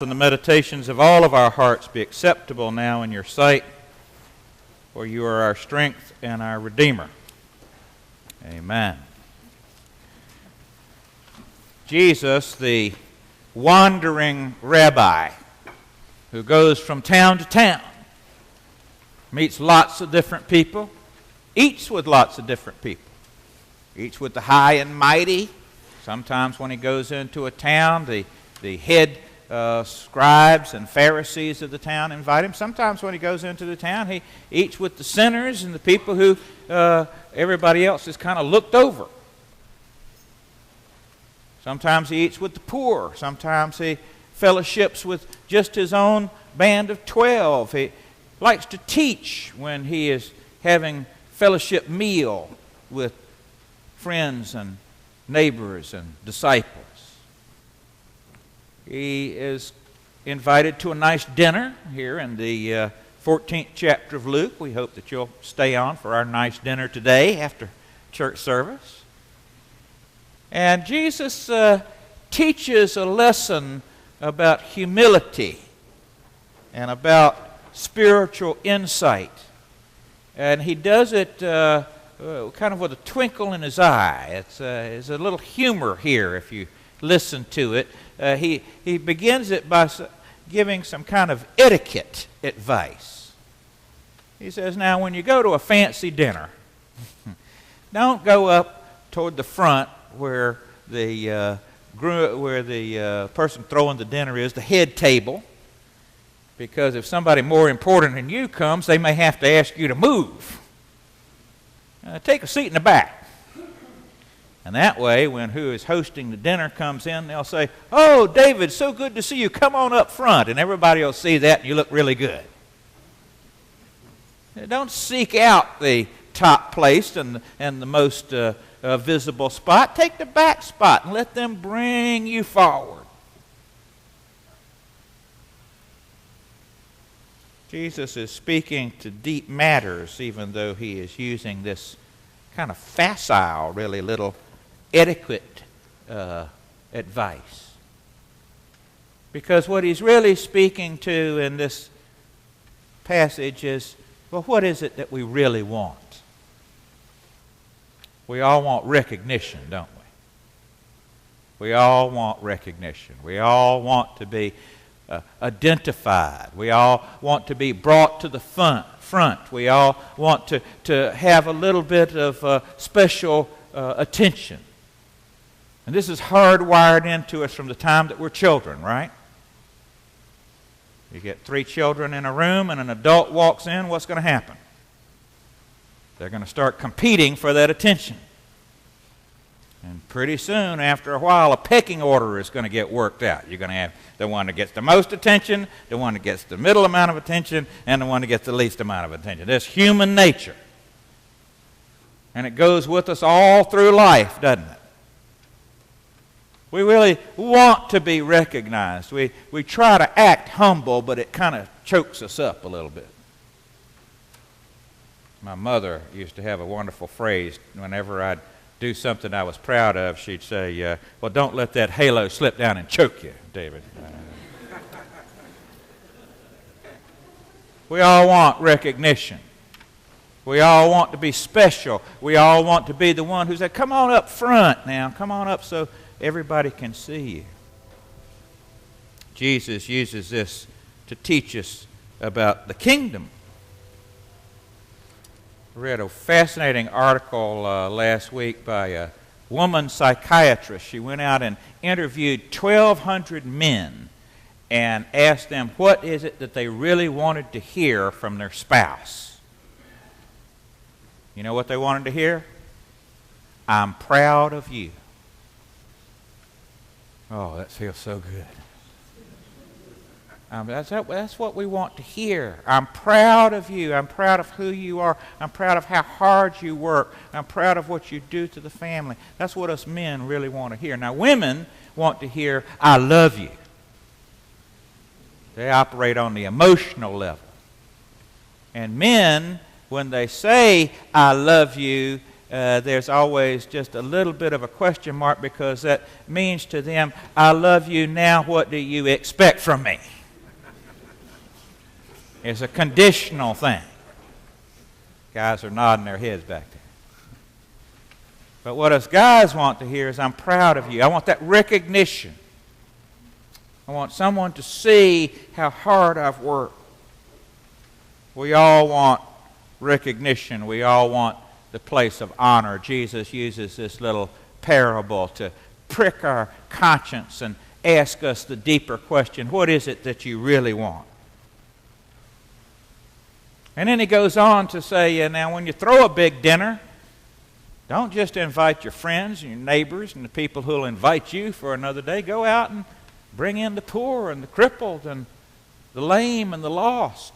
And the meditations of all of our hearts be acceptable now in your sight, for you are our strength and our Redeemer. Amen. Jesus, the wandering rabbi who goes from town to town, meets lots of different people, eats with lots of different people, eats with the high and mighty. Sometimes when he goes into a town, the head scribes and Pharisees of the town invite him. Sometimes when he goes into the town, he eats with the sinners and the people who everybody else has kind of looked over. Sometimes he eats with the poor. Sometimes he fellowships with just his own band of 12. He likes to teach when he is having fellowship meal with friends and neighbors and disciples. He is invited to a nice dinner here in the 14th chapter of Luke. We hope that you'll stay on for our nice dinner today after church service. And Jesus teaches a lesson about humility and about spiritual insight. And he does it kind of with a twinkle in his eye. It's a little humor here if you listen to it. He begins it by giving some kind of etiquette advice. He says, now when you go to a fancy dinner, don't go up toward the front where the person throwing the dinner is, the head table, because if somebody more important than you comes, they may have to ask you to move. Take a seat in the back. And that way, when who is hosting the dinner comes in, they'll say, "Oh, David, so good to see you. Come on up front." And everybody will see that, and you look really good. Don't seek out the top place and the most visible spot. Take the back spot and let them bring you forward. Jesus is speaking to deep matters, even though he is using this kind of facile, really little etiquette advice. Because what he's really speaking to in this passage is, well, what is it that we really want? We all want recognition, don't we? We all want recognition. We all want to be identified. We all want to be brought to the front. We all want to have a little bit of special attention. And this is hardwired into us from the time that we're children, right? You get 3 children in a room and an adult walks in, what's going to happen? They're going to start competing for that attention. And pretty soon, after a while, a pecking order is going to get worked out. You're going to have the one that gets the most attention, the one that gets the middle amount of attention, and the one that gets the least amount of attention. That's human nature. And it goes with us all through life, doesn't it? We really want to be recognized. We try to act humble, but it kind of chokes us up a little bit. My mother used to have a wonderful phrase. Whenever I'd do something I was proud of, she'd say, well, don't let that halo slip down and choke you, David. We all want recognition. We all want to be special. We all want to be the one who said, come on up front now. Come on up so everybody can see you. Jesus uses this to teach us about the kingdom. I read a fascinating article last week by a woman psychiatrist. She went out and interviewed 1,200 men and asked them what is it that they really wanted to hear from their spouse. You know what they wanted to hear? I'm proud of you. Oh, that feels so good. That's what we want to hear. I'm proud of you. I'm proud of who you are. I'm proud of how hard you work. I'm proud of what you do to the family. That's what us men really want to hear. Now, women want to hear, I love you. They operate on the emotional level. And men, when they say, I love you, there's always just a little bit of a question mark, because that means to them, I love you now, what do you expect from me? It's a conditional thing. Guys are nodding their heads back there. But what us guys want to hear is, I'm proud of you. I want that recognition. I want someone to see how hard I've worked. We all want recognition. We all want the place of honor. Jesus uses this little parable to prick our conscience and ask us the deeper question, what is it that you really want? And then he goes on to say, now when you throw a big dinner, don't just invite your friends and your neighbors and the people who will invite you for another day. Go out and bring in the poor and the crippled and the lame and the lost.